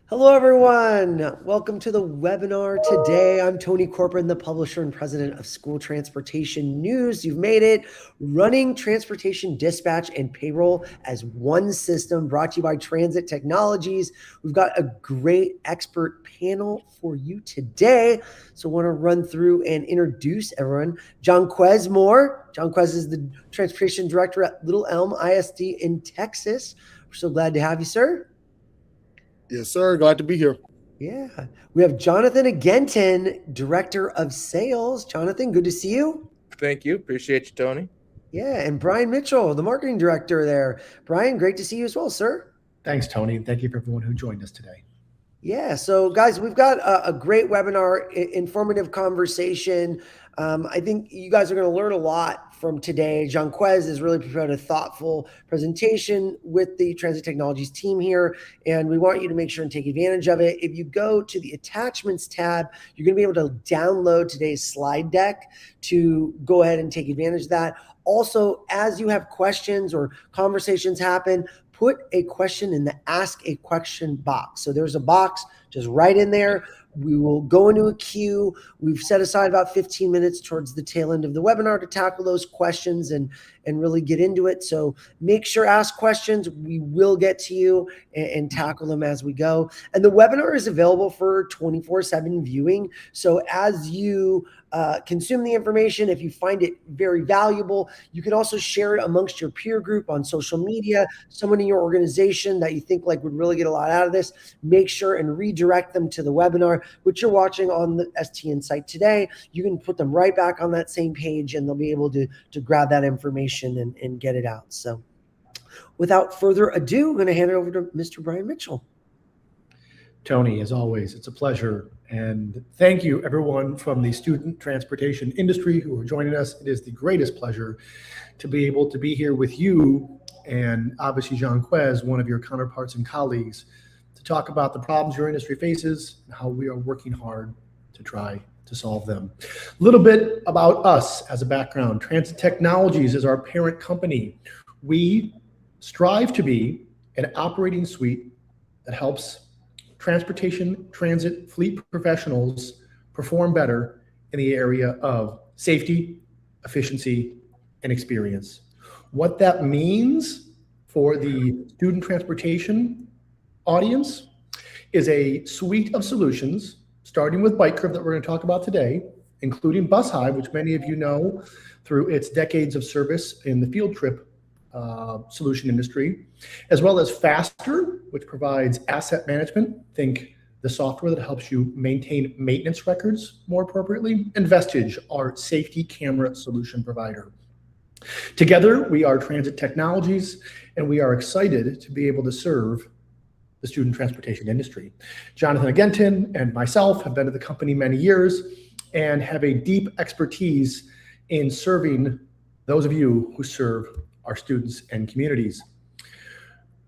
Hello, everyone. Welcome to the webinar today. I'm Tony Corpin, the publisher and president of School Transportation News. You've made it. Running transportation dispatch and payroll as one system, brought to you by Transit Technologies. We've got a great expert panel for you today. So I want to run through and introduce everyone. Jonquez Moore. Jonquez is the transportation director at Little Elm ISD in Texas. We're so glad to have you, sir. Yes, sir. Glad to be here. Yeah. We have Jonathan Agenton, Director of Sales. Jonathan, good to see you. Thank you. Appreciate you, Tony. Yeah. And Brian Mitchell, the Marketing Director there. Brian, great to see you as well, sir. Thanks, Tony. And thank you for everyone who joined us today. Yeah. So, guys, we've got a great webinar, informative conversation. I think you guys are going to learn a lot from today. Jonquez has really prepared a thoughtful presentation with the Transit Technologies team here, and we want you to make sure and take advantage of it. If you go to the attachments tab, you're going to be able to download today's slide deck to go ahead and take advantage of that. Also, as you have questions or conversations happen, put a question in the Ask a Question box. So there's a box just right in there. We will go into a queue. We've set aside about 15 minutes towards the tail end of the webinar to tackle those questions and really get into it. So make sure, ask questions. We will get to you and tackle them as we go. And the webinar is available for 24/7 viewing. So as you consume the information, if you find it very valuable, you can also share it amongst your peer group on social media, someone in your organization that you think like would really get a lot out of this. Make sure and redirect them to the webinar, which you're watching on the STN site today. You can put them right back on that same page and they'll be able to grab that information and get it out. So without further ado, I'm going to hand it over to Mr. Brian Mitchell. Tony, as always, it's a pleasure. And thank you, everyone from the student transportation industry who are joining us. It is the greatest pleasure to be able to be here with you and obviously Jonquez, one of your counterparts and colleagues, to talk about the problems your industry faces and how we are working hard to try to solve them. A little bit about us as a background. Transit Technologies is our parent company. We strive to be an operating suite that helps transportation, transit, fleet professionals perform better in the area of safety, efficiency, and experience. What that means for the student transportation audience is a suite of solutions, starting with Bytecurve that we're going to talk about today, including Bus Hive, which many of you know through its decades of service in the field trip solution industry, as well as Faster, which provides asset management. Think the software that helps you maintain maintenance records more appropriately, and Vestige, our safety camera solution provider. Together, we are Transit Technologies, and we are excited to be able to serve the student transportation industry. Jonathan Agenton and myself have been at the company many years and have a deep expertise in serving those of you who serve our students and communities.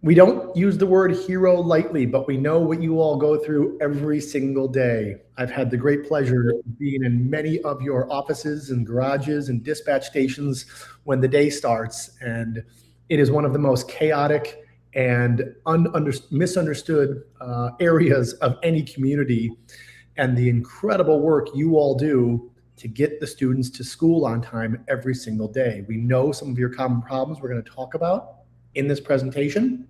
We don't use the word hero lightly, but we know what you all go through every single day. I've had the great pleasure of being in many of your offices and garages and dispatch stations when the day starts, and it is one of the most chaotic and misunderstood areas of any community, and the incredible work you all do to get the students to school on time every single day. We know some of your common problems we're going to talk about in this presentation.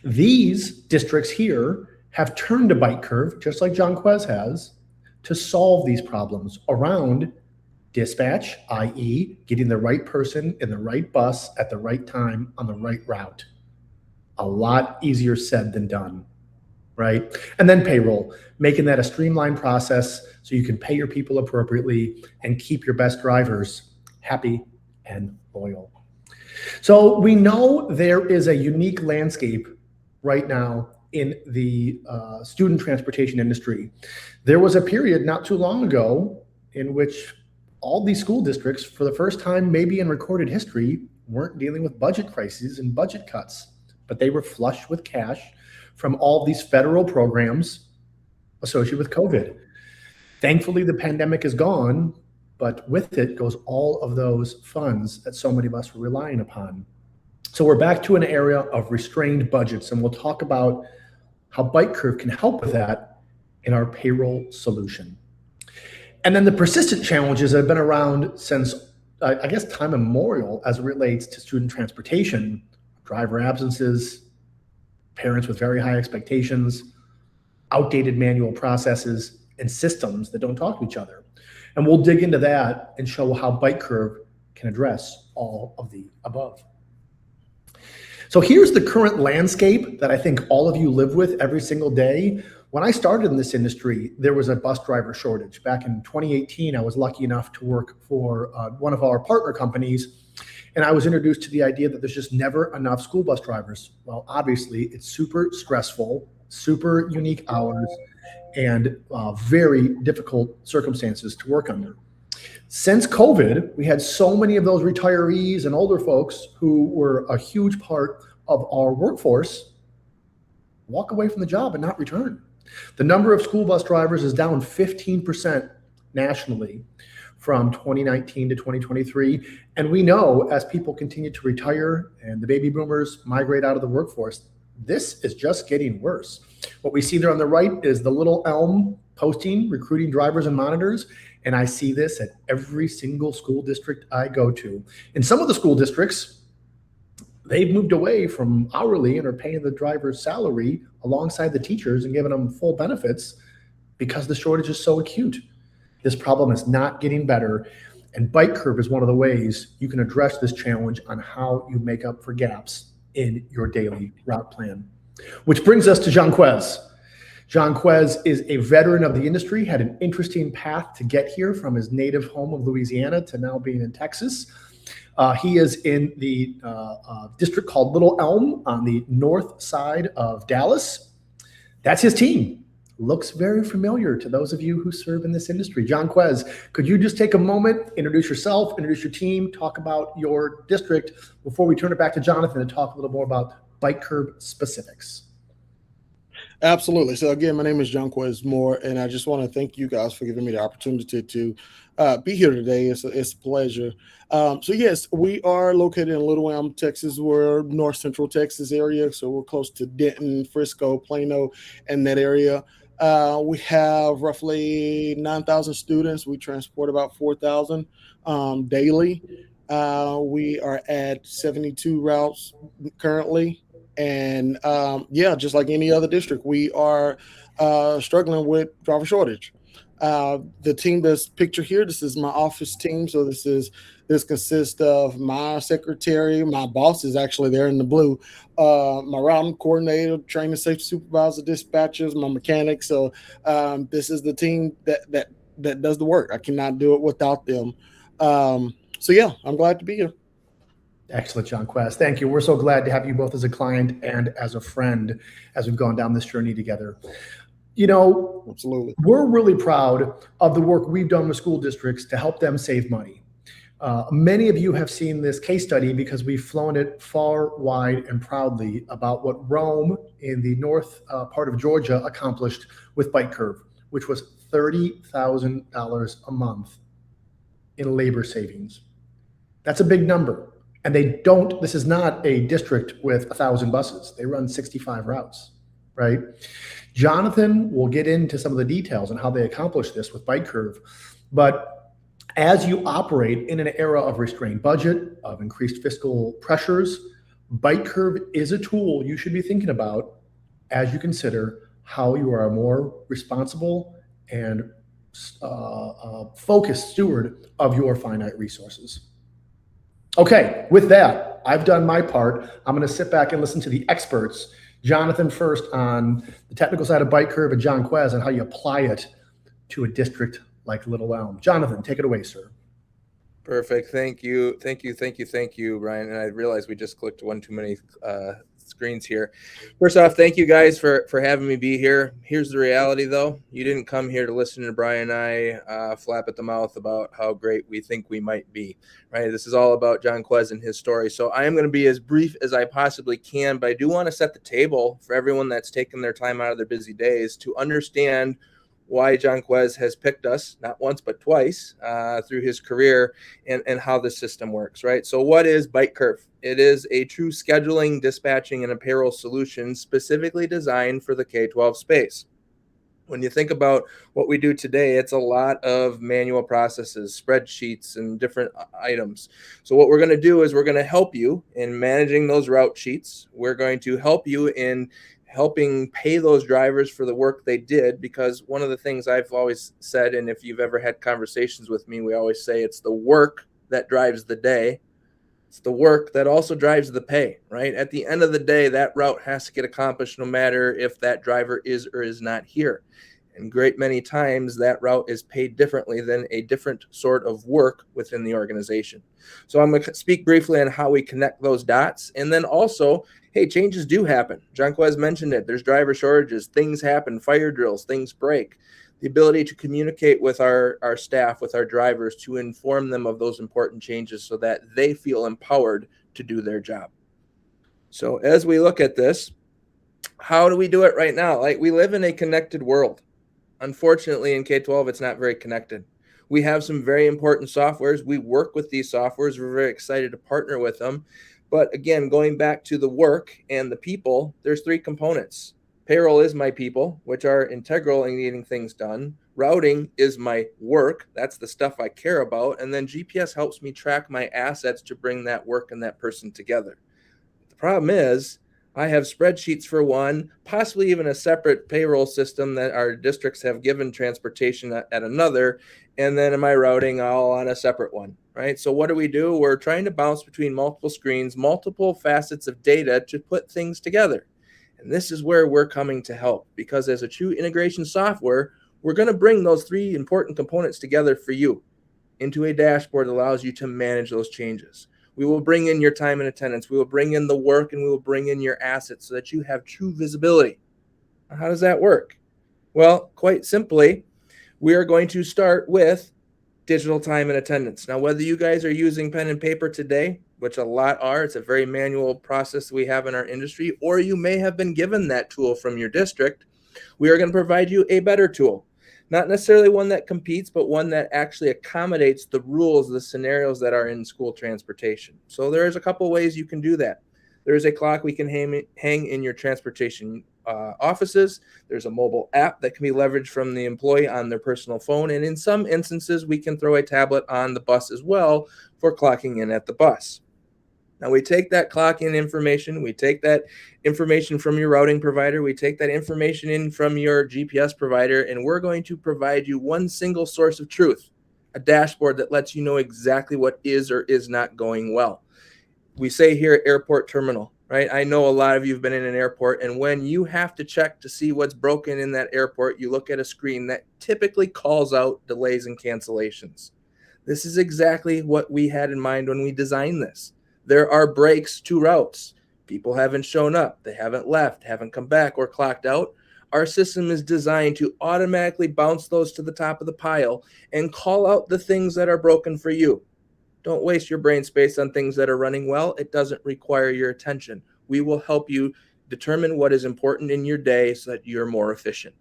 These districts here have turned to Bytecurve, just like Jonquez has, to solve these problems around dispatch, i.e. getting the right person in the right bus at the right time on the right route. A lot easier said than done, right? And then payroll, making that a streamlined process so you can pay your people appropriately and keep your best drivers happy and loyal. So we know there is a unique landscape right now in the student transportation industry. There was a period not too long ago in which all these school districts, for the first time maybe in recorded history, weren't dealing with budget crises and budget cuts, but they were flush with cash from all these federal programs associated with COVID. Thankfully, the pandemic is gone, but with it goes all of those funds that so many of us were relying upon. So we're back to an area of restrained budgets, and we'll talk about how Bytecurve can help with that in our payroll solution. And then the persistent challenges that have been around since, I guess, time immemorial as it relates to student transportation, driver absences, parents with very high expectations, outdated manual processes, and systems that don't talk to each other. And we'll dig into that and show how Bytecurve can address all of the above. So here's the current landscape that I think all of you live with every single day. When I started in this industry, there was a bus driver shortage. Back in 2018, I was lucky enough to work for one of our partner companies, and I was introduced to the idea that there's just never enough school bus drivers. Well, obviously, it's super stressful, super unique hours, and very difficult circumstances to work under. Since COVID, we had so many of those retirees and older folks who were a huge part of our workforce walk away from the job and not return. The number of school bus drivers is down 15% nationally from 2019 to 2023. And we know as people continue to retire and the baby boomers migrate out of the workforce, this is just getting worse. What we see there on the right is the Little Elm posting, recruiting drivers and monitors. And I see this at every single school district I go to. In some of the school districts, they've moved away from hourly and are paying the driver's salary alongside the teachers and giving them full benefits because the shortage is so acute. This problem is not getting better. And Bytecurve is one of the ways you can address this challenge on how you make up for gaps in your daily route plan. Which brings us to Jonquez. Jonquez is a veteran of the industry, had an interesting path to get here from his native home of Louisiana to now being in Texas. He is in the district called Little Elm on the north side of Dallas. That's his team. Looks very familiar to those of you who serve in this industry. Jonquez, could you just take a moment, introduce yourself, introduce your team, talk about your district before we turn it back to Jonathan and talk a little more about Bytecurve specifics? Absolutely. So again, my name is Jonquez Moore, and I just want to thank you guys for giving me the opportunity to be here today. It's a pleasure. So yes, we are located in Little Elm, Texas. We're North Central Texas area, so we're close to Denton, Frisco, Plano, and that area. We have roughly 9,000 students. We transport about 4,000 daily. We are at 72 routes currently. And just like any other district, we are struggling with driver shortage. The team that's pictured here, this is my office team. So this consists of my secretary, my boss is actually there in the blue, my routing coordinator, training safety supervisor, dispatchers, my mechanics. So this is the team that does the work. I cannot do it without them. I'm glad to be here. Excellent, Jonquez. Thank you. We're so glad to have you both as a client and as a friend as we've gone down this journey together. You know, absolutely, we're really proud of the work we've done with school districts to help them save money. Many of you have seen this case study because we've flown it far, wide, and proudly about what Rome in the north part of Georgia accomplished with Bytecurve, which was $30,000 a month in labor savings. That's a big number. And this is not a district with 1,000 buses. They run 65 routes, right? Jonathan will get into some of the details on how they accomplish this with Bytecurve. But as you operate in an era of restrained budget, of increased fiscal pressures, Bytecurve is a tool you should be thinking about as you consider how you are a more responsible and focused steward of your finite resources. Okay, with that, I've done my part. I'm going to sit back and listen to the experts. Jonathan first on the technical side of Bytecurve and Jonquez on how you apply it to a district like Little Elm. Jonathan, take it away, sir. Perfect. Thank you, Ryan. And I realized we just clicked one too many screens here. First off, thank you guys for having me be here. Here's the reality, though. You didn't come here to listen to Brian and I flap at the mouth about how great we think we might be, right? This is all about Jonquez and his story. So I am going to be as brief as I possibly can, but I do want to set the table for everyone that's taken their time out of their busy days to understand why Jonquez has picked us, not once, but twice through his career, and how the system works, right? So what is Bytecurve? It is a true scheduling, dispatching, and a payroll solution specifically designed for the K-12 space. When you think about what we do today, it's a lot of manual processes, spreadsheets, and different items. So what we're going to do is we're going to help you in managing those route sheets. We're going to help you in helping pay those drivers for the work they did, because one of the things I've always said, and if you've ever had conversations with me, we always say it's the work that drives the day. It's the work that also drives the pay, right? At the end of the day, that route has to get accomplished no matter if that driver is or is not here. And great many times that route is paid differently than a different sort of work within the organization. So I'm going to speak briefly on how we connect those dots. And then also, hey, changes do happen. Jonquez mentioned it. There's driver shortages. Things happen, fire drills, things break. The ability to communicate with our staff, with our drivers, to inform them of those important changes so that they feel empowered to do their job. So as we look at this, how do we do it right now? Like, we live in a connected world. Unfortunately, in K-12, it's not very connected. We have some very important softwares. We work with these softwares. We're very excited to partner with them. But again, going back to the work and the people, there's three components. Payroll is my people, which are integral in getting things done. Routing is my work. That's the stuff I care about. And then GPS helps me track my assets to bring that work and that person together. The problem is I have spreadsheets for one, possibly even a separate payroll system that our districts have given transportation at another. And then am I routing all on a separate one, right? So what do? We're trying to bounce between multiple screens, multiple facets of data to put things together. And this is where we're coming to help, because as a true integration software, we're going to bring those three important components together for you into a dashboard that allows you to manage those changes. We will bring in your time and attendance. We will bring in the work, and we will bring in your assets so that you have true visibility. How does that work? Well, quite simply, we are going to start with digital time and attendance. Now, whether you guys are using pen and paper today, which a lot are, it's a very manual process we have in our industry, or you may have been given that tool from your district, we are going to provide you a better tool. Not necessarily one that competes, but one that actually accommodates the rules, the scenarios that are in school transportation. So there's a couple ways you can do that. There's a clock we can hang in your transportation offices. There's a mobile app that can be leveraged from the employee on their personal phone. And in some instances, we can throw a tablet on the bus as well for clocking in at the bus. Now, we take that clock in information, we take that information from your routing provider, we take that information in from your GPS provider, and we're going to provide you one single source of truth, a dashboard that lets you know exactly what is or is not going well. We say here airport terminal, right? I know a lot of you have been in an airport, and when you have to check to see what's broken in that airport, you look at a screen that typically calls out delays and cancellations. This is exactly what we had in mind when we designed this. There are breaks to routes. People haven't shown up. They haven't left, haven't come back, or clocked out. Our system is designed to automatically bounce those to the top of the pile and call out the things that are broken for you. Don't waste your brain space on things that are running well. It doesn't require your attention. We will help you determine what is important in your day so that you're more efficient.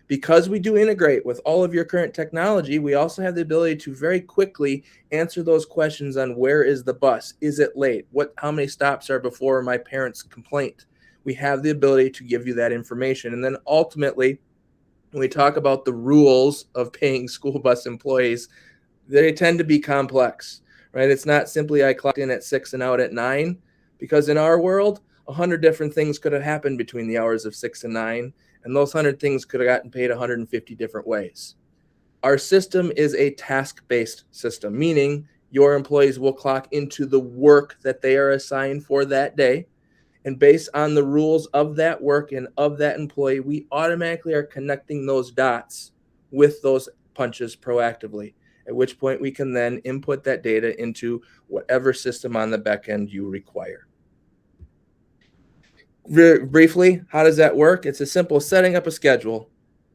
Because we do integrate with all of your current technology, we also have the ability to very quickly answer those questions on where is the bus? Is it late? How many stops are before my parents' complaint? We have the ability to give you that information. And then ultimately, when we talk about the rules of paying school bus employees, they tend to be complex, right? It's not simply I clocked in at 6 and out at 9, because in our world, 100 different things could have happened between the hours of 6 and 9. And those 100 things could have gotten paid 150 different ways. Our system is a task-based system, meaning your employees will clock into the work that they are assigned for that day. And based on the rules of that work and of that employee, we automatically are connecting those dots with those punches proactively, at which point we can then input that data into whatever system on the back end you require. Very briefly, how does that work? It's as simple as setting up a schedule,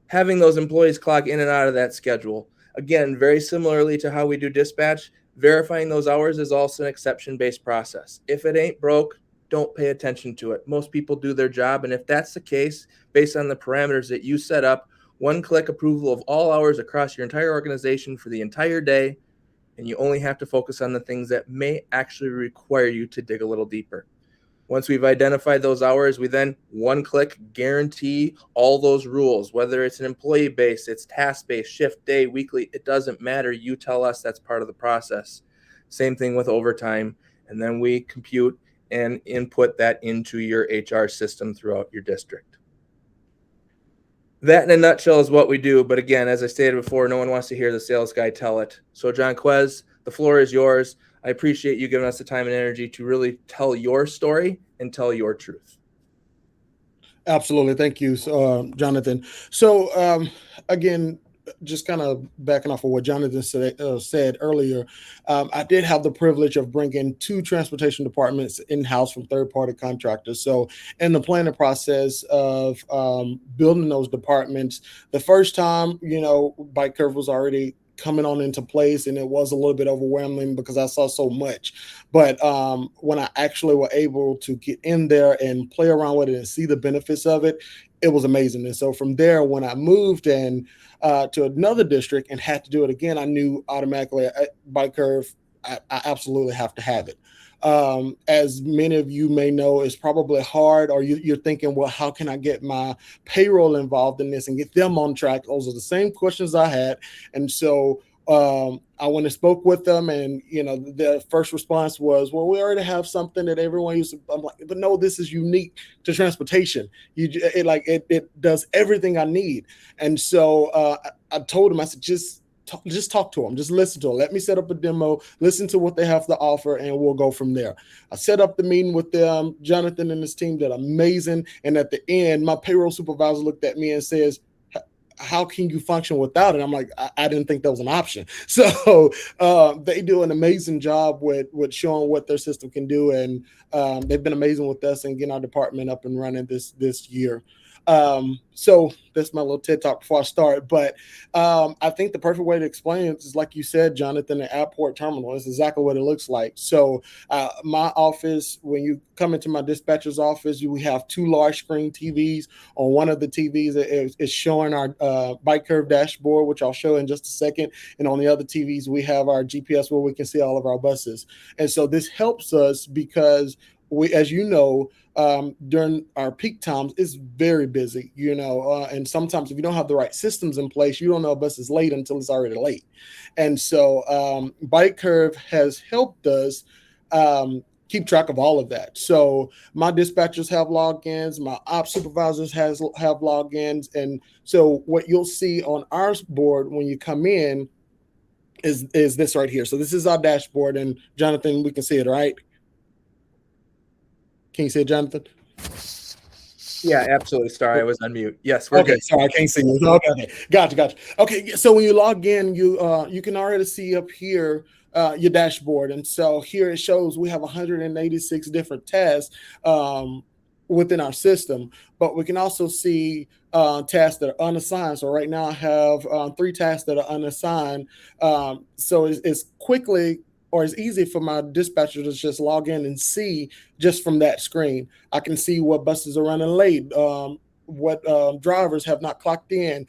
having those employees clock in and out of that schedule. Again, very similarly to how we do dispatch, verifying those hours is also an exception-based process. If it ain't broke, don't pay attention to it. Most people do their job, and if that's the case, based on the parameters that you set up, One-click approval of all hours across your entire organization for the entire day, and you only have to focus on the things that may actually require you to dig a little deeper. Once we've identified those hours, we then one-click guarantee all those rules, whether it's an employee-based, it's task-based, shift, day, weekly, it doesn't matter. You tell us that's part of the process. Same thing with overtime. And then we compute and input that into your HR system throughout your district. That in a nutshell is what we do. But again, as I stated before, no one wants to hear the sales guy tell it. So Jonquez, the floor is yours. I appreciate you giving us the time and energy to really tell your story and tell your truth. Absolutely. Thank you, Jonathan. So again, just kind of backing off of what Jonathan said earlier, I did have the privilege of bringing 2 transportation departments in-house from third-party contractors. So in the planning process of building those departments, the first time, Bytecurve was already coming on into place, and it was a little bit overwhelming because I saw so much. But when I actually were able to get in there and play around with it and see the benefits of it, it was amazing. And so from there, when I moved in to another district and had to do it again, I knew automatically Bytecurve, I absolutely have to have it. As many of you may know, it's probably hard, or you're thinking, well, how can I get my payroll involved in this and get them on track? Those are the same questions I had. And so I went and spoke with them, and the first response was, well, we already have something that everyone uses. I'm like, but no, this is unique to transportation. It does everything I need. And so I told him, I said, just talk to them, just listen to them. Let me set up a demo, listen to what they have to offer, and we'll go from there. I set up the meeting with them. Jonathan and his team did amazing. And at the end, my payroll supervisor looked at me and says, how can you function without it? I'm like, I didn't think that was an option. So they do an amazing job with showing what their system can do. And they've been amazing with us and getting our department up and running this year. So that's my little TED talk before I start. But I think the perfect way to explain it is, like you said, Jonathan, the airport terminal is exactly what it looks like. So my office, when you come into my dispatcher's office, we have 2 large screen TVs. On one of the TVs is showing our Bytecurve dashboard, which I'll show in just a second. And on the other TVs, we have our GPS where we can see all of our buses. And so this helps us because we, as you know, during our peak times, it's very busy, and sometimes if you don't have the right systems in place, you don't know a bus is late until it's already late. And so Bytecurve has helped us keep track of all of that. So my dispatchers have logins, my ops supervisors have logins. And so what you'll see on our board when you come in is this right here. So this is our dashboard, and Jonathan, we can see it, right? Can you see it, Jonathan? Yeah, absolutely. Sorry, I was on mute. Yes, we're good. Sorry, I can't see you. Okay, gotcha. Okay, so when you log in, you can already see up here your dashboard, and so here it shows we have 186 different tasks within our system, but we can also see tasks that are unassigned. So right now I have 3 tasks that are unassigned. So it's quickly, or it's easy for my dispatcher to just log in and see just from that screen. I can see what buses are running late, what drivers have not clocked in,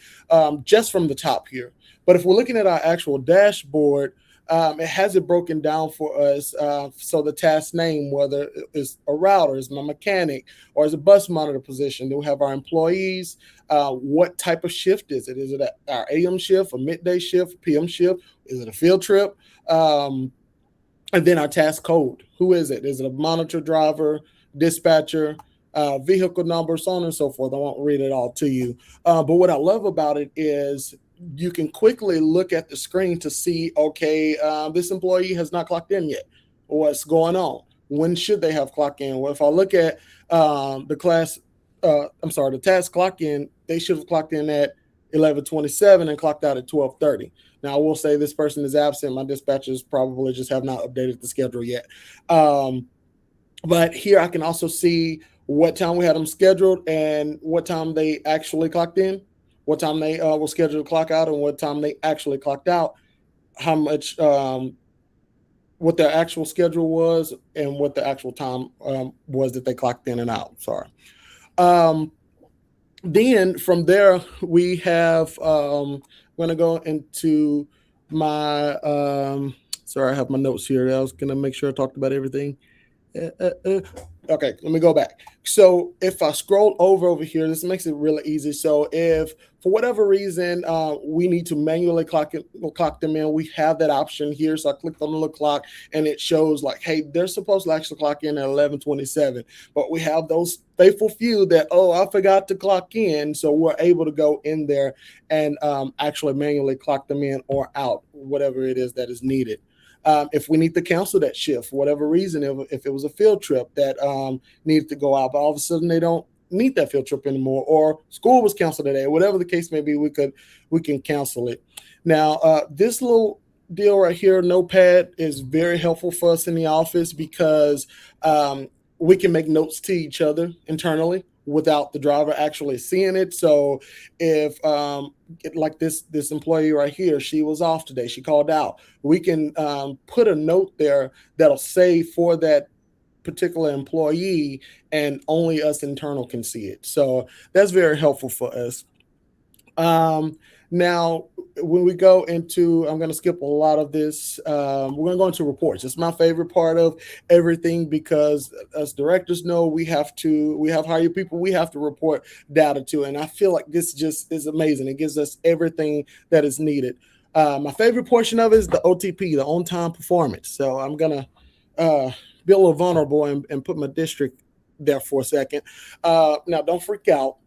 just from the top here. But if we're looking at our actual dashboard, it has it broken down for us. So the task name, whether it's a router, is my mechanic, or is a bus monitor position. Then we have our employees. What type of shift is it? Is it our AM shift, a midday shift, PM shift? Is it a field trip? And then our task code. Who is it? Is it a monitor driver, dispatcher, vehicle number, so on and so forth? I won't read it all to you. But what I love about it is you can quickly look at the screen to see, okay, this employee has not clocked in yet. What's going on? When should they have clocked in? Well, if I look at the task clock in, they should have clocked in at 11:27 and clocked out at 12:30. Now, I will say this person is absent. My dispatchers probably just have not updated the schedule yet. But here I can also see what time we had them scheduled and what time they actually clocked in, what time they were scheduled to clock out, and what time they actually clocked out, how much, what their actual schedule was, and what the actual time was that they clocked in and out. Sorry. then from there, we have, I'm going to go into my, sorry, I have my notes here. I was going to make sure I talked about everything. Okay, let me go back. So if I scroll over here, this makes it really easy. So if for whatever reason we need to manually clock them in, we have that option here. So I clicked on the little clock and it shows like, hey, they're supposed to actually clock in at 11:27, but we have those faithful few that, oh, I forgot to clock in. So we're able to go in there and actually manually clock them in or out, whatever it is that is needed. If we need to cancel that shift for whatever reason, if it was a field trip that needed to go out, but all of a sudden they don't need that field trip anymore, or school was canceled today, whatever the case may be, we can cancel it. Now, this little deal right here, Notepad, is very helpful for us in the office because we can make notes to each other internally without the driver actually seeing it. So if like this employee right here, she was off today, she called out, we can put a note there that'll say for that particular employee, and only us internal can see it. So that's very helpful for us. Now, when we go into, I'm going to skip a lot of this. We're going to go into reports. It's my favorite part of everything because as directors know, we have hired people we have to report data to. And I feel like this just is amazing. It gives us everything that is needed. My favorite portion of it is the OTP, the on-time performance. So I'm going to be a little vulnerable and put my district there for a second. Now, don't freak out.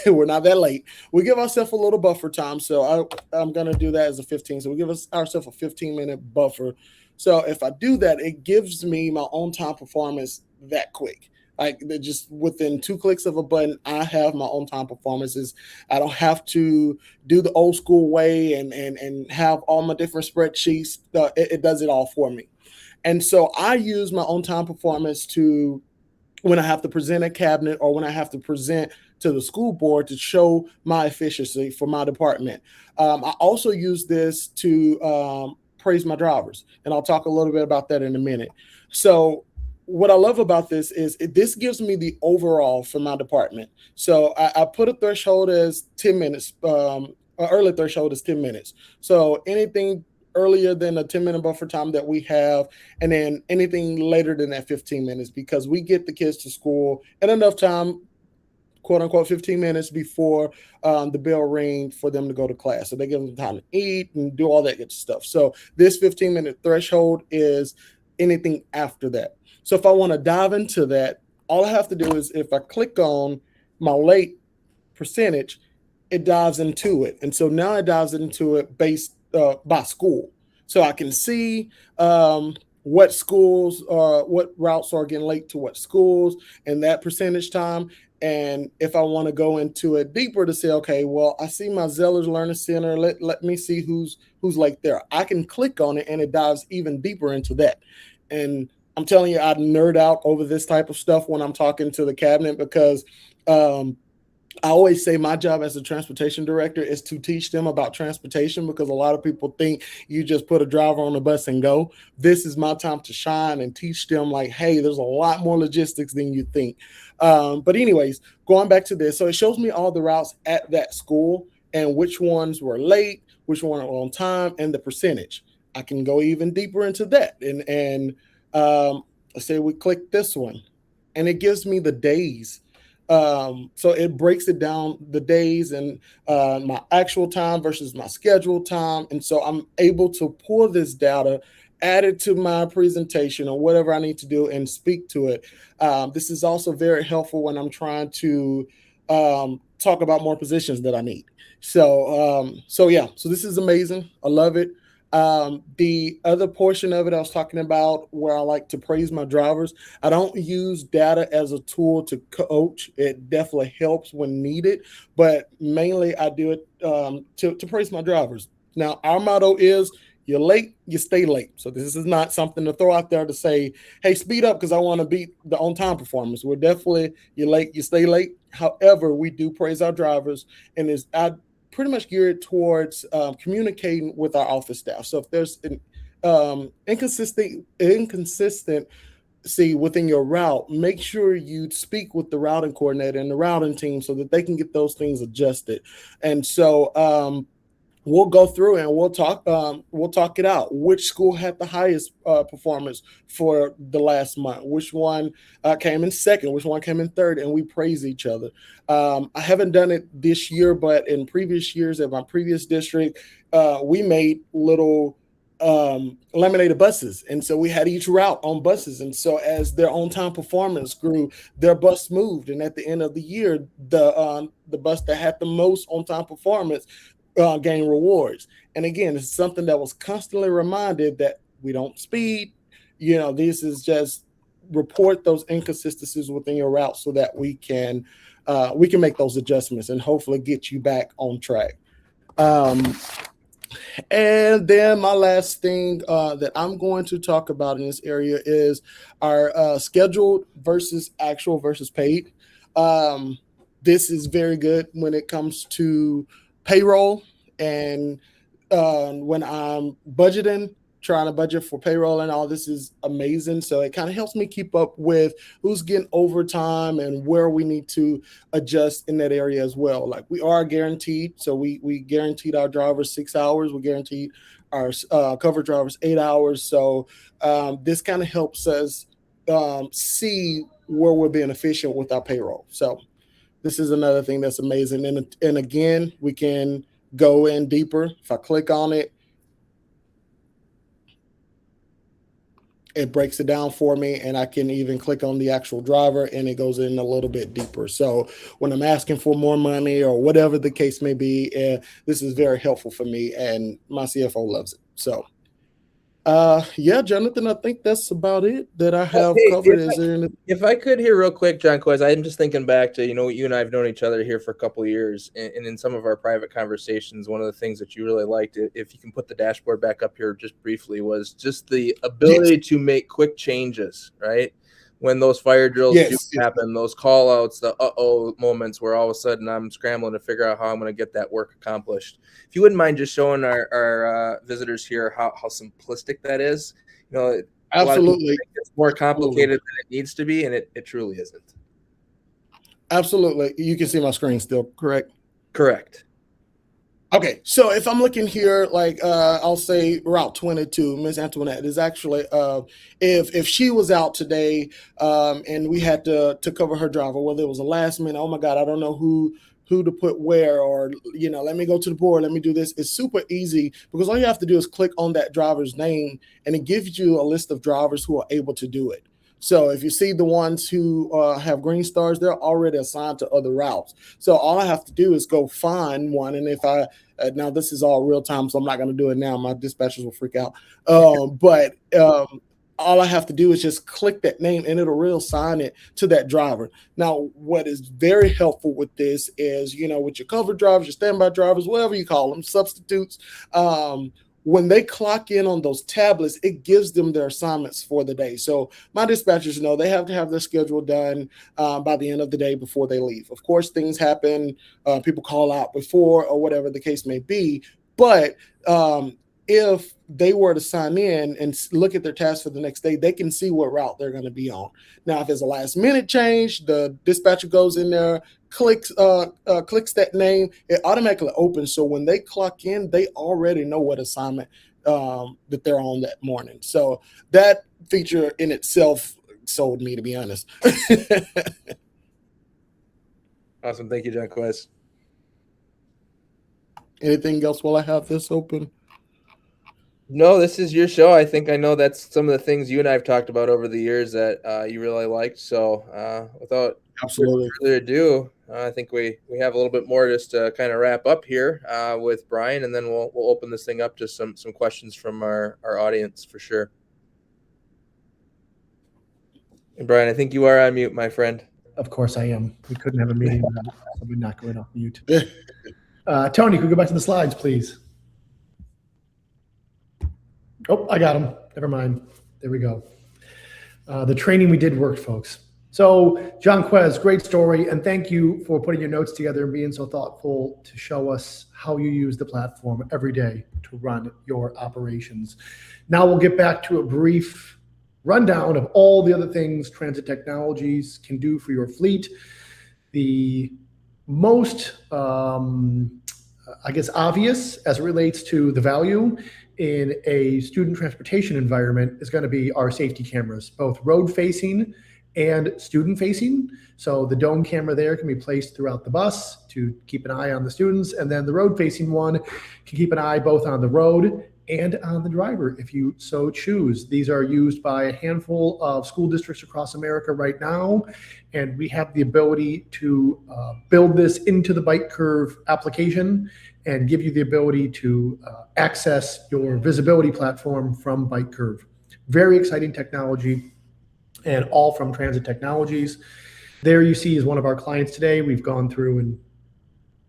We're not that late. We give ourselves a little buffer time. So I'm going to do that as a 15. So we give ourselves a 15-minute buffer. So if I do that, it gives me my on-time performance that quick. Like just within 2 clicks of a button, I have my on-time performances. I don't have to do the old school way and have all my different spreadsheets. It does it all for me. And so I use my on-time performance to when I have to present a cabinet or when I have to present to the school board to show my efficiency for my department. I also use this to praise my drivers, and I'll talk a little bit about that in a minute. So what I love about this is this gives me the overall for my department. So I put a threshold as 10 minutes, early threshold is 10 minutes. So anything earlier than a 10-minute buffer time that we have, and then anything later than that 15 minutes, because we get the kids to school at enough time, quote unquote, 15 minutes before the bell rings for them to go to class. So they give them time to eat and do all that good stuff. So this 15-minute threshold is anything after that. So if I want to dive into that, all I have to do is if I click on my late percentage, it dives into it. And so now it dives into it based by school. So I can see what schools what routes are getting late to what schools and that percentage time. And if I want to go into it deeper to say, okay, well, I see my Zellers Learning Center. Let me see who's late there. I can click on it and it dives even deeper into that. And I'm telling you, I nerd out over this type of stuff when I'm talking to the cabinet because I always say my job as a transportation director is to teach them about transportation because a lot of people think you just put a driver on the bus and go. This is my time to shine and teach them like, hey, there's a lot more logistics than you think. But anyways, going back to this. So it shows me all the routes at that school and which ones were late, which one were on time, and the percentage. I can go even deeper into that. And let's say we click this one and it gives me the days. So it breaks it down, the days and my actual time versus my scheduled time. And so I'm able to pull this data, add it to my presentation or whatever I need to do and speak to it. This is also very helpful when I'm trying to talk about more positions that I need. So this is amazing. I love it. The other portion of it I was talking about where I like to praise my drivers. I don't use data as a tool to coach. It definitely helps when needed, but mainly I do it to praise my drivers. Now, our motto is you're late, you stay late. So this is not something to throw out there to say, hey, speed up because I want to beat the on-time performance. We're definitely, you're late, you stay late. However, we do praise our drivers, and I pretty much geared towards communicating with our office staff. So if there's an inconsistent see within your route, make sure you speak with the routing coordinator and the routing team so that they can get those things adjusted. And so we'll go through and we'll talk it out. Which school had the highest performance for the last month? Which one came in second? Which one came in third? And we praise each other. I haven't done it this year, but in previous years at my previous district, we made little laminated buses, and so we had each route on buses. And so as their on-time performance grew, their bus moved, and at the end of the year, the bus that had the most on-time performance gain rewards. And again, it's something that was constantly reminded that we don't speed. This is just report those inconsistencies within your route so that we can make those adjustments and hopefully get you back on track. And then my last thing that I'm going to talk about in this area is our scheduled versus actual versus paid. This is very good when it comes to payroll, and when I'm trying to budget for payroll and all, this is amazing. So it kind of helps me keep up with who's getting overtime and where we need to adjust in that area as well. Like, we are guaranteed. So we guaranteed our drivers 6 hours. We guaranteed our cover drivers 8 hours. So this kind of helps us see where we're being efficient with our payroll. So this is another thing that's amazing. And again, we can go in deeper. If I click on it, it breaks it down for me, and I can even click on the actual driver and it goes in a little bit deeper. So when I'm asking for more money or whatever the case may be, this is very helpful for me, and my CFO loves it. So yeah, Jonathan, I think that's about it that I have covered. If I could here real quick, Jonquez, I'm just thinking back to, you and I have known each other here for a couple of years, and in some of our private conversations, one of the things that you really liked, if you can put the dashboard back up here just briefly, was just the ability to make quick changes, right? When those fire drills do happen, those call outs, the moments where all of a sudden I'm scrambling to figure out how I'm going to get that work accomplished. If you wouldn't mind just showing our visitors here how simplistic that is. Absolutely. It's more complicated than it needs to be, and it truly isn't. Absolutely. You can see my screen still, correct? Correct. Okay, so if I'm looking here, like I'll say Route 22, Miss Antoinette is actually, if she was out today and we had to cover her driver, whether it was a last minute, oh my God, I don't know who to put where, or, let me go to the board, let me do this. It's super easy because all you have to do is click on that driver's name and it gives you a list of drivers who are able to do it. So if you see the ones who have green stars, they're already assigned to other routes. So all I have to do is go find one. And if now this is all real time, so I'm not going to do it now. My dispatchers will freak out. But all I have to do is just click that name and it'll reassign it to that driver. Now, what is very helpful with this is, with your cover drivers, your standby drivers, whatever you call them, substitutes, when they clock in on those tablets, it gives them their assignments for the day. So my dispatchers know they have to have their schedule done by the end of the day before they leave. Of course, things happen. People call out before or whatever the case may be. But if they were to sign in and look at their tasks for the next day, they can see what route they're going to be on. Now, if there's a last minute change, the dispatcher goes in there, clicks that name, it automatically opens. So when they clock in, they already know what assignment that they're on that morning. So that feature in itself sold me, to be honest. Awesome. Thank you, Jonquez. Anything else while I have this open? No, this is your show. I think I know that's some of the things you and I have talked about over the years that you really liked. So without further ado, I think we have a little bit more just to kind of wrap up here with Brian, and then we'll open this thing up to some questions from our audience for sure. And Brian, I think you are on mute, my friend. Of course I am. We couldn't have a meeting without somebody not going off mute. Tony, could we go back to the slides, please? Oh, I got them. Never mind. There we go. The training we did worked, folks. So, Jonquez, great story, and thank you for putting your notes together and being so thoughtful to show us how you use the platform every day to run your operations. Now we'll get back to a brief rundown of all the other things transit technologies can do for your fleet. The most, obvious as it relates to the value in a student transportation environment is going to be our safety cameras, both road facing and student facing. So the dome camera there can be placed throughout the bus to keep an eye on the students. And then the road facing one can keep an eye both on the road and on the driver if you so choose. These are used by a handful of school districts across America right now. And we have the ability to build this into the Bytecurve application and give you the ability to access your visibility platform from Bytecurve. Very exciting technology, and all from Transit Technologies. There you see is one of our clients today. We've gone through and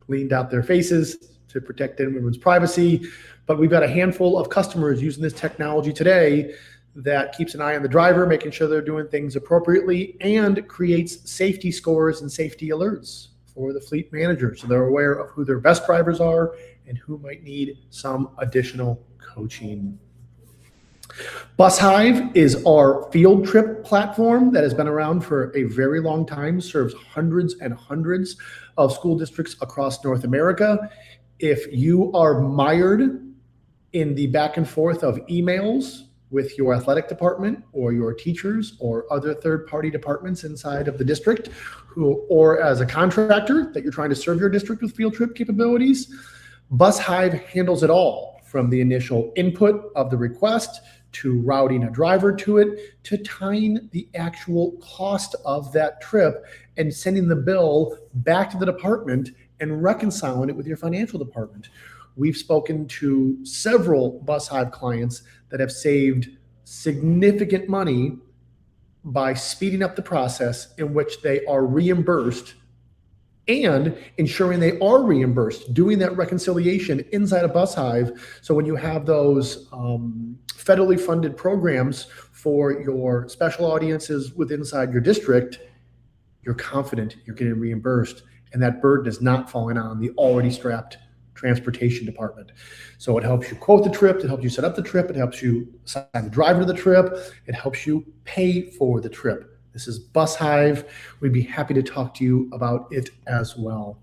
cleaned out their faces to protect everyone's privacy, but we've got a handful of customers using this technology today that keeps an eye on the driver, making sure they're doing things appropriately, and creates safety scores and safety alerts for the fleet manager, so they're aware of who their best drivers are and who might need some additional coaching. BusHive is our field trip platform that has been around for a very long time, serves hundreds and hundreds of school districts across North America. If you are mired in the back and forth of emails with your athletic department or your teachers or other third-party departments inside of the district, or as a contractor that you're trying to serve your district with field trip capabilities, BusHive handles it all, from the initial input of the request to routing a driver to it, to tying the actual cost of that trip and sending the bill back to the department and reconciling it with your financial department. We've spoken to several BusHive clients that have saved significant money by speeding up the process in which they are reimbursed and ensuring they are reimbursed, doing that reconciliation inside of BusHive. So when you have those federally funded programs for your special audiences inside your district, you're confident you're getting reimbursed, and that burden is not falling on the already strapped transportation department. So it helps you quote the trip, it helps you set up the trip, it helps you assign the driver to the trip, it helps you pay for the trip. This is BusHive. We'd be happy to talk to you about it as well.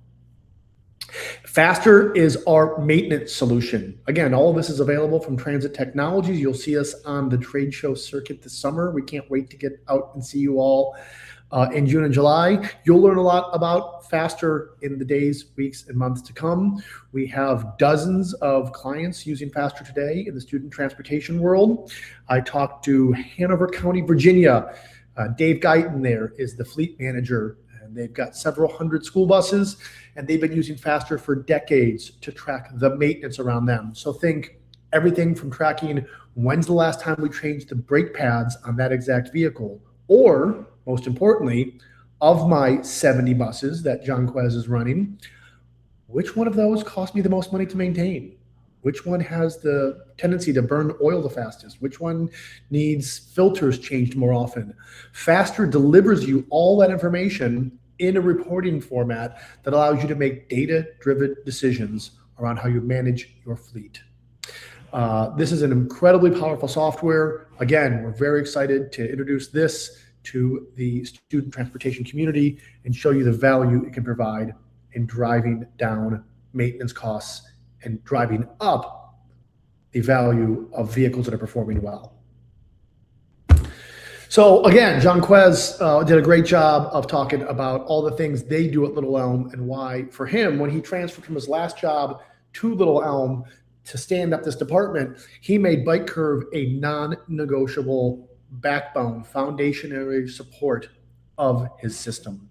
Faster is our maintenance solution. Again, all of this is available from Transit Technologies. You'll see us on the trade show circuit this summer. We can't wait to get out and see you all in June and July. You'll learn a lot about Faster in the days, weeks, and months to come. We have dozens of clients using Faster today in the student transportation world. I talked to Hanover County, Virginia. Dave Guyton there is the fleet manager, and they've got several hundred school buses, and they've been using Faster for decades to track the maintenance around them. So think everything from tracking when's the last time we changed the brake pads on that exact vehicle, or most importantly, of my 70 buses that Jonquez is running, which one of those cost me the most money to maintain? Which one has the tendency to burn oil the fastest? Which one needs filters changed more often? Faster delivers you all that information in a reporting format that allows you to make data-driven decisions around how you manage your fleet. This is an incredibly powerful software. Again, we're very excited to introduce this to the student transportation community and show you the value it can provide in driving down maintenance costs and driving up the value of vehicles that are performing well. So again, Jonquez did a great job of talking about all the things they do at Little Elm and why, for him, when he transferred from his last job to Little Elm to stand up this department, he made Bytecurve a non-negotiable backbone, foundationary support of his system.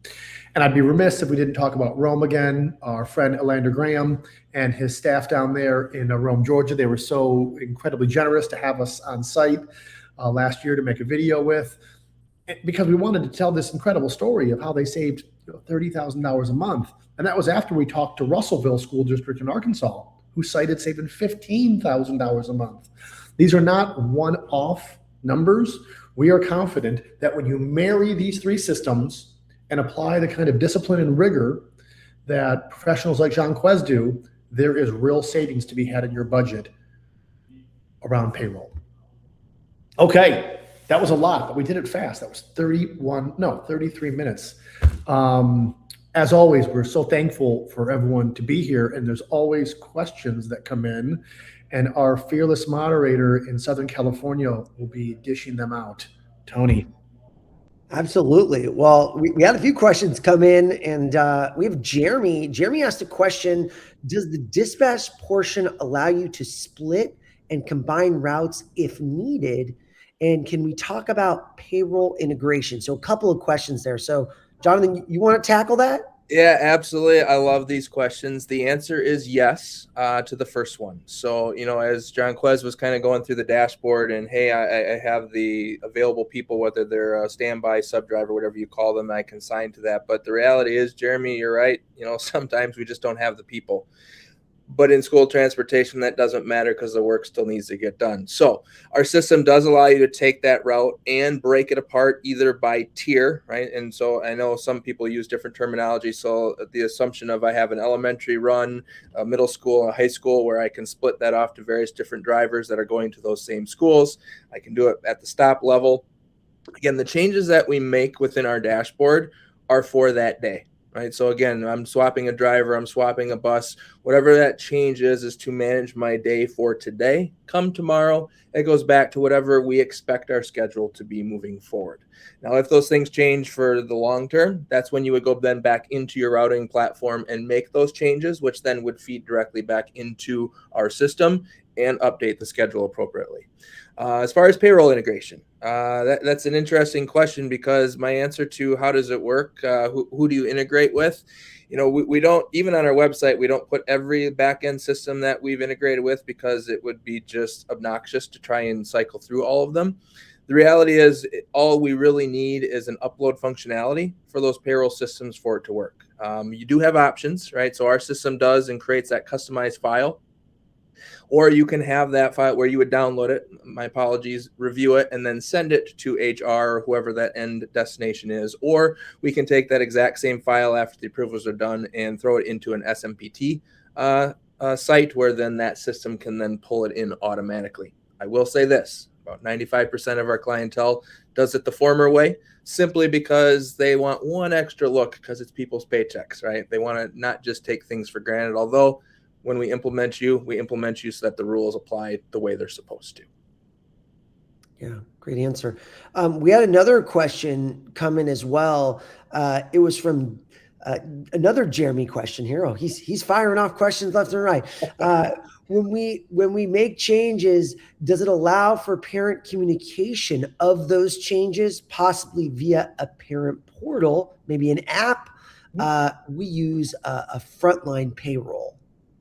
And I'd be remiss if we didn't talk about Rome again. Our friend Elander Graham and his staff down there in Rome, Georgia, they were so incredibly generous to have us on site last year to make a video with, because we wanted to tell this incredible story of how they saved $30,000 a month. And that was after we talked to Russellville School District in Arkansas, who cited saving $15,000 a month. These are not one-off numbers. We are confident that when you marry these three systems and apply the kind of discipline and rigor that professionals like Jonquez do, there is real savings to be had in your budget around payroll. Okay, That was a lot, but we did it fast. That was 33 minutes. As always, we're so thankful for everyone to be here, and there's always questions that come in, and our fearless moderator in Southern California will be dishing them out. Tony. Absolutely. Well, we had a few questions come in, and we have Jeremy. Jeremy asked a question: does the dispatch portion allow you to split and combine routes if needed? And can we talk about payroll integration? So a couple of questions there. So Jonathan, you want to tackle that? Yeah, absolutely. I love these questions. The answer is yes to the first one. So, as Jonquez was kind of going through the dashboard and, hey, I have the available people, whether they're a standby, sub driver, whatever you call them, I can sign to that. But the reality is, Jeremy, you're right. Sometimes we just don't have the people. But in school transportation, that doesn't matter because the work still needs to get done. So our system does allow you to take that route and break it apart either by tier, right? And so I know some people use different terminology. So the assumption of I have an elementary run, a middle school, a high school, where I can split that off to various different drivers that are going to those same schools. I can do it at the stop level. Again, the changes that we make within our dashboard are for that day. Right. So again, I'm swapping a driver, I'm swapping a bus, whatever that change is to manage my day for today. Come tomorrow, it goes back to whatever we expect our schedule to be moving forward. Now, if those things change for the long term, that's when you would go then back into your routing platform and make those changes, which then would feed directly back into our system and update the schedule appropriately. As far as payroll integration, that's an interesting question because my answer to how does it work, who do you integrate with? We don't, even on our website, we don't put every back-end system that we've integrated with because it would be just obnoxious to try and cycle through all of them. The reality is all we really need is an upload functionality for those payroll systems for it to work. You do have options, right? So our system does and creates that customized file. Or you can have that file where you would download it, my apologies, review it, and then send it to HR or whoever that end destination is. Or we can take that exact same file after the approvals are done and throw it into an SMPT site where then that system can then pull it in automatically. I will say this, about 95% of our clientele does it the former way, simply because they want one extra look because it's people's paychecks, right? They want to not just take things for granted, although when we implement you so that the rules apply the way they're supposed to. Yeah, great answer. We had another question come in as well. It was from another Jeremy question here. Oh, he's firing off questions left and right. When we make changes, does it allow for parent communication of those changes, possibly via a parent portal, maybe an app? We use a frontline payroll.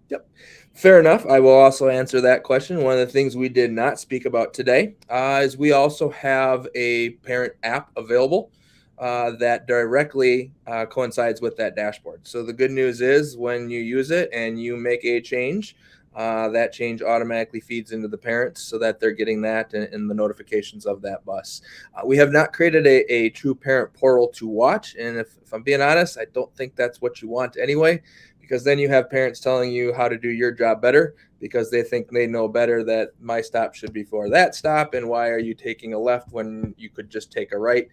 Yep. Fair enough. I will also answer that question. One of the things we did not speak about today is we also have a parent app available that directly coincides with that dashboard. So the good news is when you use it and you make a change, that change automatically feeds into the parents so that they're getting that and the notifications of that bus. We have not created a true parent portal to watch. And if I'm being honest, I don't think that's what you want anyway, because then you have parents telling you how to do your job better because they think they know better that my stop should be for that stop. And why are you taking a left when you could just take a right?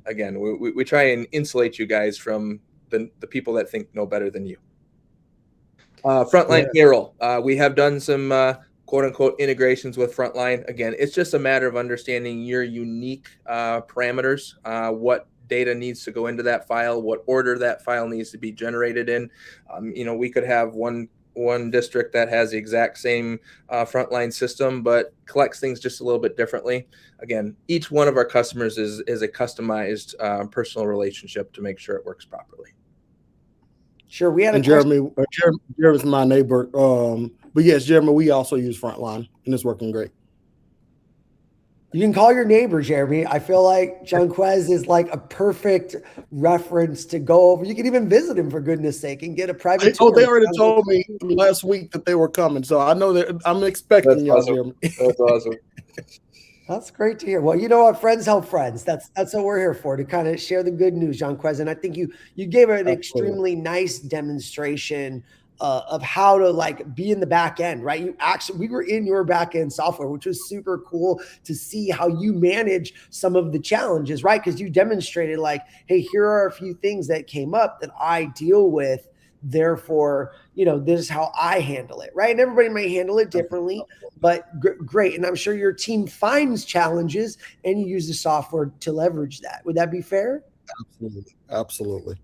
Again, we try and insulate you guys from the people that think know better than you. Frontline payroll. We have done some quote unquote integrations with Frontline. Again, it's just a matter of understanding your unique parameters, what data needs to go into that file, what order that file needs to be generated in. We could have one district that has the exact same Frontline system, but collects things just a little bit differently. Again, each one of our customers is a customized personal relationship to make sure it works properly. Sure, we had Jeremy's my neighbor. But yes, Jeremy, we also use Frontline, and it's working great. You can call your neighbor, Jeremy. I feel like Jonquez is like a perfect reference to go over. You can even visit him, for goodness sake, and get a private tour. They already told me last week that they were coming, so I know that I'm expecting y'all, Jeremy. That's awesome. That's great to hear. Well, you know what? Friends help friends. That's what we're here for, to kind of share the good news, Jonquez. And I think you gave an extremely nice demonstration of how to like be in the back end, right? We were in your back end software, which was super cool to see how you manage some of the challenges, right? Because you demonstrated like, hey, here are a few things that came up that I deal with. Therefore, this is how I handle it, right? And everybody may handle it differently, but great. And I'm sure your team finds challenges and you use the software to leverage that. Would that be fair? Absolutely. Absolutely.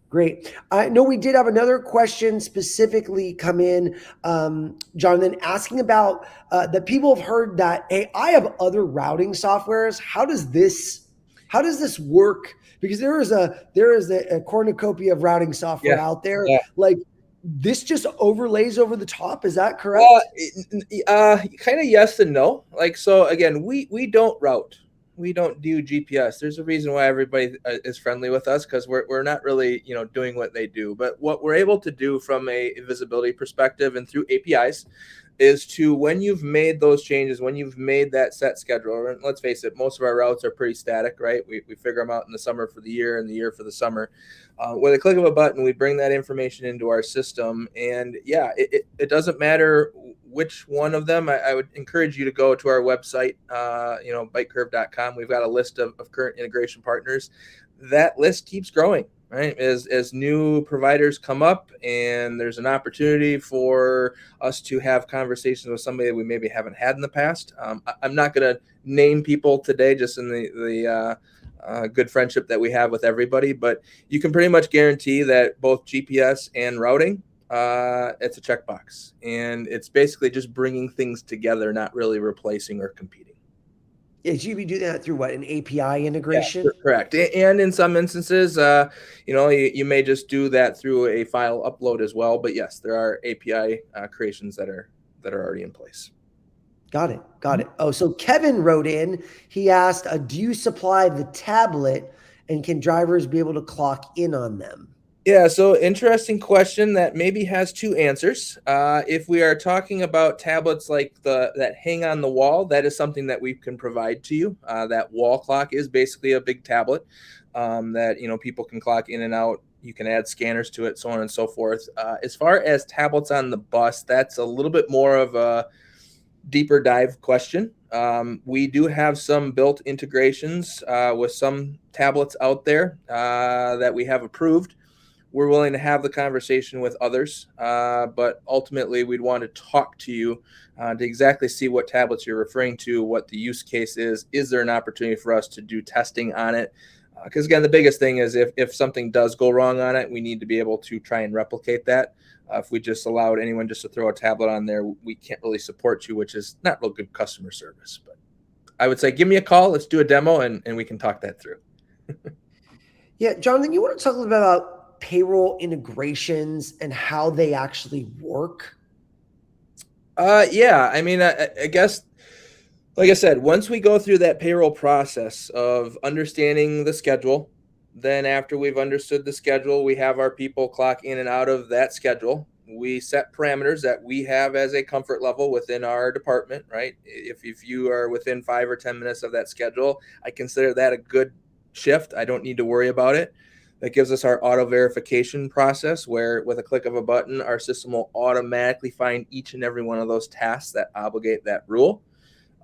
Great. I know we did have another question specifically come in, Jonathan, asking about that people have heard that, hey, I have other routing softwares. How does this work? Because there is a cornucopia of routing software out there. Yeah. Like this just overlays over the top. Is that correct? Kind of yes and no. Like, so again, we don't route. We don't do GPS. There's a reason why everybody is friendly with us, because we're not really, doing what they do. But what we're able to do from a visibility perspective and through APIs is to, when you've made those changes, when you've made that set schedule, and let's face it, most of our routes are pretty static, right? We figure them out in the summer for the year and the year for the summer. With a click of a button, we bring that information into our system. And yeah, it doesn't matter which one of them. I would encourage you to go to our website, bytecurve.com. We've got a list of current integration partners. That list keeps growing, right? As new providers come up and there's an opportunity for us to have conversations with somebody that we maybe haven't had in the past. I'm not going to name people today, just in the good friendship that we have with everybody, but you can pretty much guarantee that both GPS and routing, it's a checkbox, and it's basically just bringing things together, not really replacing or competing. Yeah, so you do that through what, an API integration? Yeah, correct. And in some instances, you may just do that through a file upload as well. But yes, there are API creations that are already in place. Got it. Oh, so Kevin wrote in. He asked, "Do you supply the tablet, and can drivers be able to clock in on them?" Yeah, so interesting question that maybe has two answers. If we are talking about tablets like that hang on the wall, that is something that we can provide to you. That wall clock is basically a big tablet that people can clock in and out. You can add scanners to it, so on and so forth. As far as tablets on the bus, that's a little bit more of a deeper dive question. We do have some built integrations with some tablets out there that we have approved. We're willing to have the conversation with others, but ultimately we'd want to talk to you to exactly see what tablets you're referring to, what the use case is. Is there an opportunity for us to do testing on it? Because again, the biggest thing is if something does go wrong on it, we need to be able to try and replicate that. If we just allowed anyone just to throw a tablet on there, we can't really support you, which is not real good customer service. But I would say, give me a call. Let's do a demo and we can talk that through. Yeah, Jonathan, you want to talk a little bit about payroll integrations and how they actually work? Yeah, I mean, I guess, like I said, once we go through that payroll process of understanding the schedule, then after we've understood the schedule, we have our people clock in and out of that schedule. We set parameters that we have as a comfort level within our department, right? If you are within 5 or 10 minutes of that schedule, I consider that a good shift. I don't need to worry about it. That gives us our auto verification process, where with a click of a button, our system will automatically find each and every one of those tasks that obligate that rule.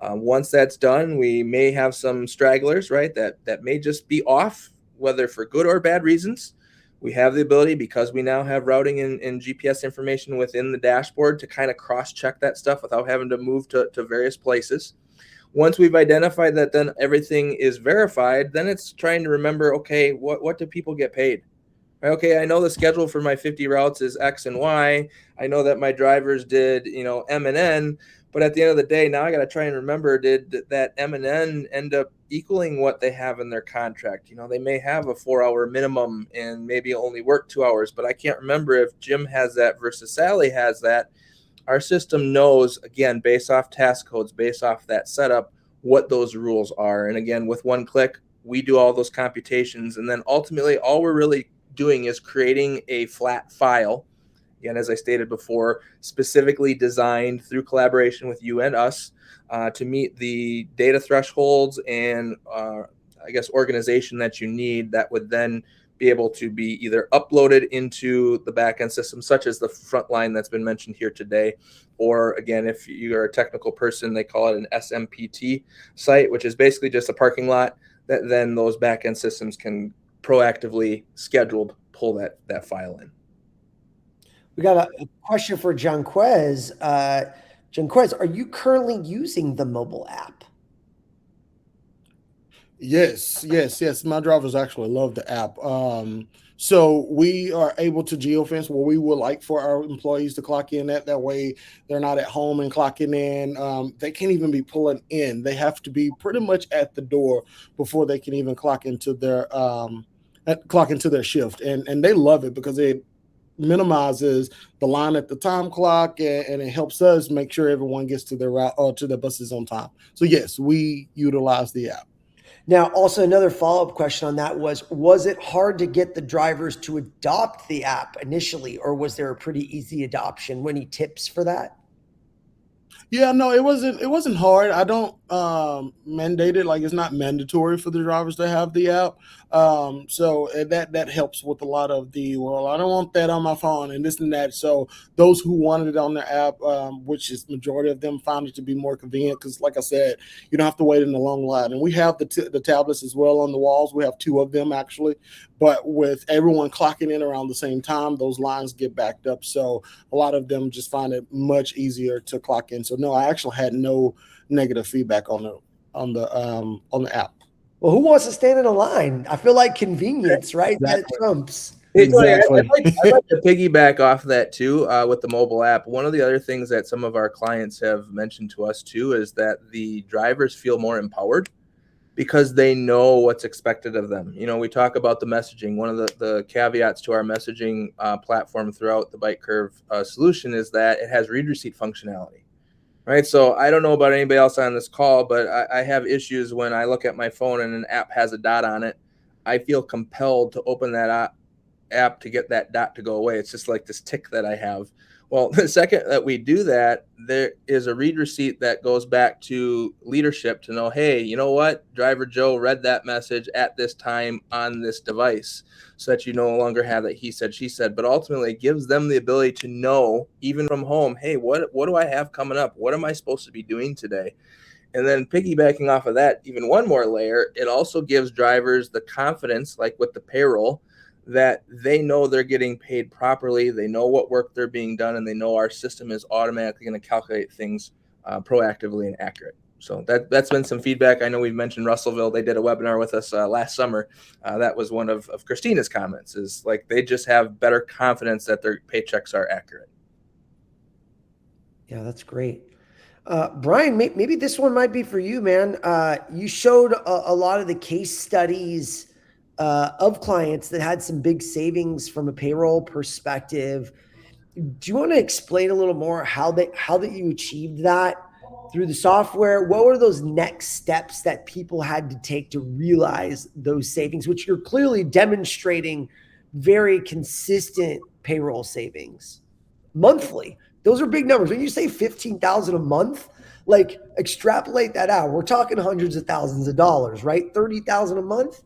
Once that's done, we may have some stragglers, right? That may just be off, whether for good or bad reasons. We have the ability, because we now have routing and GPS information within the dashboard, to kind of cross-check that stuff without having to move to various places. Once we've identified that, then everything is verified, then it's trying to remember, okay, what do people get paid? Okay, I know the schedule for my 50 routes is X and Y. I know that my drivers did, M and N, but at the end of the day, now I got to try and remember, did that M and N end up equaling what they have in their contract? They may have a 4-hour minimum and maybe only work 2 hours, but I can't remember if Jim has that versus Sally has that. Our system knows, again, based off task codes, based off that setup, what those rules are. And again, with one click, we do all those computations. And then ultimately, all we're really doing is creating a flat file. Again, as I stated before, specifically designed through collaboration with you and us to meet the data thresholds and, organization that you need, that would then be able to be either uploaded into the backend system, such as the front line that's been mentioned here today, or again, if you're a technical person, they call it an SMPT site, which is basically just a parking lot that then those backend systems can proactively scheduled pull that file in. We got a question for Jonquez. Jonquez, are you currently using the mobile app? Yes. My drivers actually love the app. So we are able to geofence where we would like for our employees to clock in at. That way they're not at home and clocking in. They can't even be pulling in. They have to be pretty much at the door before they can even clock into their shift. And they love it because it minimizes the line at the time clock, and it helps us make sure everyone gets to their route or to their buses on time. So yes, we utilize the app. Now, also another follow-up question on that was it hard to get the drivers to adopt the app initially, or was there a pretty easy adoption? Any tips for that? Yeah, no, it wasn't hard. I don't mandate it. Like, it's not mandatory for the drivers to have the app. So that helps with a lot of the, well, I don't want that on my phone and this and that. So those who wanted it on their app, which is majority of them, found it to be more convenient because, like I said, you don't have to wait in a long line. And we have the tablets as well on the walls. We have 2 of them actually. But with everyone clocking in around the same time, those lines get backed up. So a lot of them just find it much easier to clock in. So no, I actually had no negative feedback on the app. Well, who wants to stand in a line? I feel like convenience, right? Exactly. That trumps. Exactly. I'd like to piggyback off that too with the mobile app. One of the other things that some of our clients have mentioned to us too is that the drivers feel more empowered because they know what's expected of them. You know, we talk about the messaging. One of the caveats to our messaging platform throughout the Bytecurve solution is that it has read receipt functionality. Right. So I don't know about anybody else on this call, but I have issues when I look at my phone and an app has a dot on it. I feel compelled to open that app to get that dot to go away. It's just like this tick that I have. Well, the second that we do that, there is a read receipt that goes back to leadership to know, hey, you know what? Driver Joe read that message at this time on this device, so that you no longer have that he said, she said. But ultimately, it gives them the ability to know, even from home, hey, what do I have coming up? What am I supposed to be doing today? And then piggybacking off of that, even one more layer, it also gives drivers the confidence, like with the payroll, that they know they're getting paid properly, they know what work they're being done, and they know our system is automatically going to calculate things proactively and accurate. So that's been some feedback. I know we've mentioned Russellville. They did a webinar with us last summer. That was one of Christina's comments, is like they just have better confidence that their paychecks are accurate. Yeah, that's great. Brian, maybe this one might be for you, man. You showed a lot of the case studies of clients that had some big savings from a payroll perspective. Do you want to explain a little more how that you achieved that through the software? What were those next steps that people had to take to realize those savings, which you're clearly demonstrating very consistent payroll savings monthly? Those are big numbers. When you say $15,000 a month, like extrapolate that out. We're talking hundreds of thousands of dollars, right? $30,000 a month.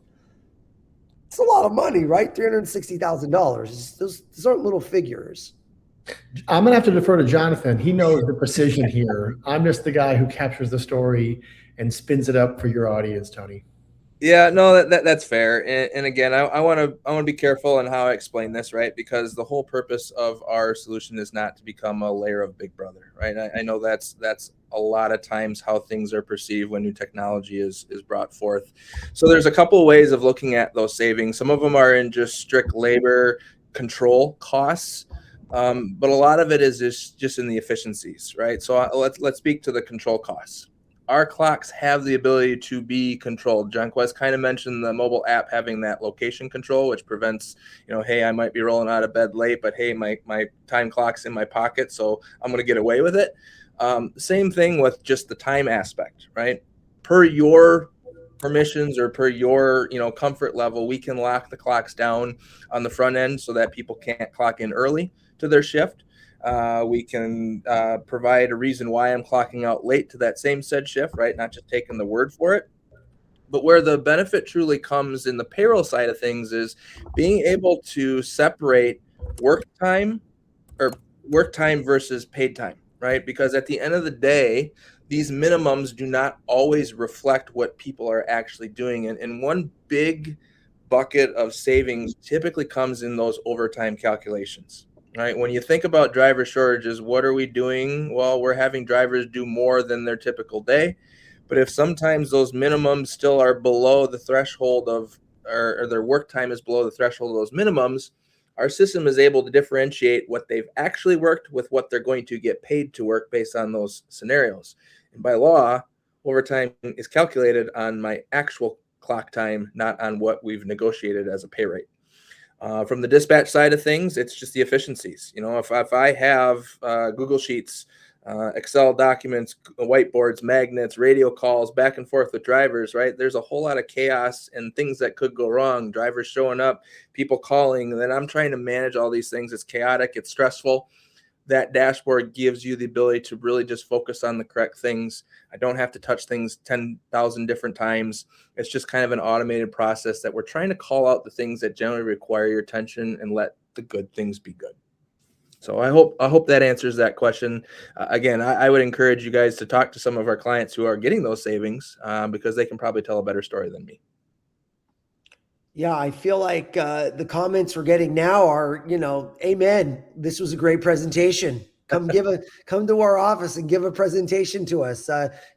It's a lot of money, right? $360,000. Those aren't little figures. I'm going to have to defer to Jonathan. He knows the precision here. I'm just the guy who captures the story and spins it up for your audience, Tony. Yeah, no, that's fair. And again, I want to be careful in how I explain this, right? Because the whole purpose of our solution is not to become a layer of Big Brother, right? I know that's a lot of times how things are perceived when new technology is brought forth. So there's a couple of ways of looking at those savings. Some of them are in just strict labor control costs, but a lot of it is just in the efficiencies, right? So let's speak to the control costs. Our clocks have the ability to be controlled. Jonquez kind of mentioned the mobile app having that location control, which prevents, hey, I might be rolling out of bed late, but hey, my time clock's in my pocket, so I'm going to get away with it. Same thing with just the time aspect, right? Per your permissions or per your comfort level, we can lock the clocks down on the front end so that people can't clock in early to their shift. We can provide a reason why I'm clocking out late to that same said shift, right? Not just taking the word for it. But where the benefit truly comes in the payroll side of things is being able to separate work time versus paid time, right? Because at the end of the day, these minimums do not always reflect what people are actually doing. And one big bucket of savings typically comes in those overtime calculations, right? When you think about driver shortages, what are we doing? Well, we're having drivers do more than their typical day. But if sometimes those minimums still are below the threshold of, or their work time is below the threshold of those minimums, our system is able to differentiate what they've actually worked with what they're going to get paid to work based on those scenarios. And by law, overtime is calculated on my actual clock time, not on what we've negotiated as a pay rate. From the dispatch side of things, it's just the efficiencies. You know, if I have Google Sheets, Excel documents, whiteboards, magnets, radio calls back and forth with drivers, right? There's a whole lot of chaos and things that could go wrong. Drivers showing up, people calling, and then I'm trying to manage all these things. It's chaotic, it's stressful. That dashboard gives you the ability to really just focus on the correct things. I don't have to touch things 10,000 different times. It's just kind of an automated process that we're trying to call out the things that generally require your attention and let the good things be good. So I hope that answers that question. Again, I would encourage you guys to talk to some of our clients who are getting those savings because they can probably tell a better story than me. Yeah, I feel like the comments we're getting now are, you know, amen. This was a great presentation. Come to our office and give a presentation to us.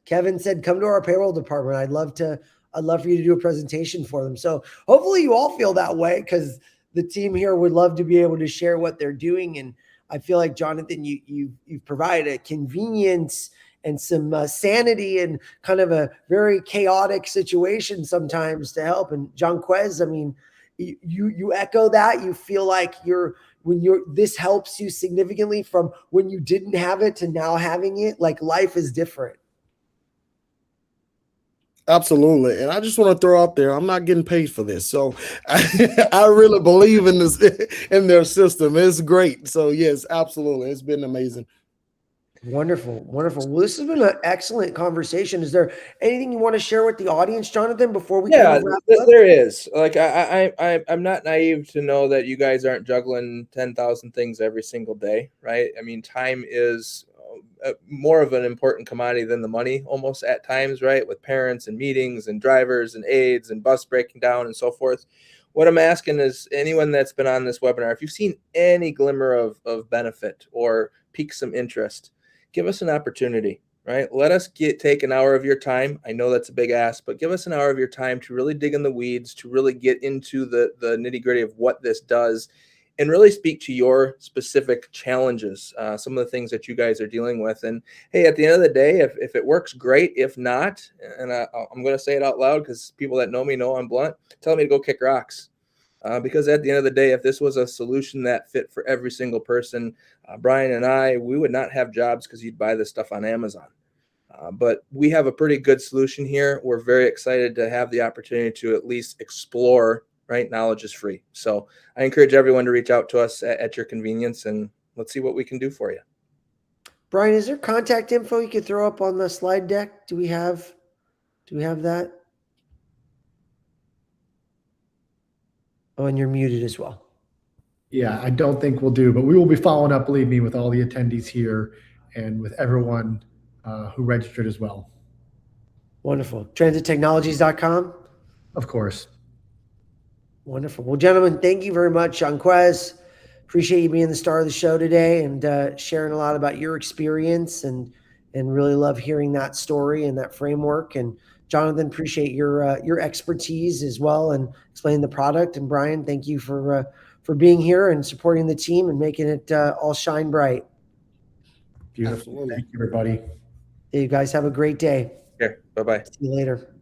Kevin said, come to our payroll department. I'd love for you to do a presentation for them. So hopefully you all feel that way, because the team here would love to be able to share what they're doing. And I feel like, Jonathan, you've provided a convenience and some sanity and kind of a very chaotic situation sometimes to help. And Jonquez, I mean, you echo that. You feel like this helps you significantly from when you didn't have it to now having it. Like, life is different. Absolutely. And I just want to throw out there, I'm not getting paid for this. So I really believe in this, in their system. It's great. So yes, absolutely. It's been amazing. Wonderful. Wonderful. Well, this has been an excellent conversation. Is there anything you want to share with the audience, Jonathan, before we wrap up? There is. Like, I'm not naive to know that you guys aren't juggling 10,000 things every single day, right? I mean, time is more of an important commodity than the money almost at times, right? With parents and meetings and drivers and aides and bus breaking down and so forth. What I'm asking is, anyone that's been on this webinar, if you've seen any glimmer of benefit or pique some interest, give us an opportunity, right? Let us take an hour of your time. I know that's a big ask, but give us an hour of your time to really dig in the weeds, to really get into the nitty gritty of what this does, and really speak to your specific challenges, some of the things that you guys are dealing with. And hey, at the end of the day, if it works, great. If not, and I'm going to say it out loud because people that know me know I'm blunt, tell me to go kick rocks. Because at the end of the day, if this was a solution that fit for every single person, Brian and we would not have jobs because you'd buy this stuff on Amazon. But we have a pretty good solution here. We're very excited to have the opportunity to at least explore. Right? Knowledge is free. So I encourage everyone to reach out to us at your convenience, and let's see what we can do for you. Brian, is there contact info you could throw up on the slide deck? Do we have that? Oh, and you're muted as well. Yeah, I don't think we'll do, but we will be following up, believe me, with all the attendees here and with everyone who registered as well. Wonderful. Transittechnologies.com? Of course. Wonderful. Well, gentlemen, thank you very much. Jonquez, appreciate you being the star of the show today and sharing a lot about your experience, and really love hearing that story and that framework. And Jonathan, appreciate your expertise as well and explaining the product. And Brian, thank you for being here and supporting the team and making it all shine bright. Beautiful. Absolutely. Thank you, everybody. You guys have a great day. Yeah. Bye-bye. See you later.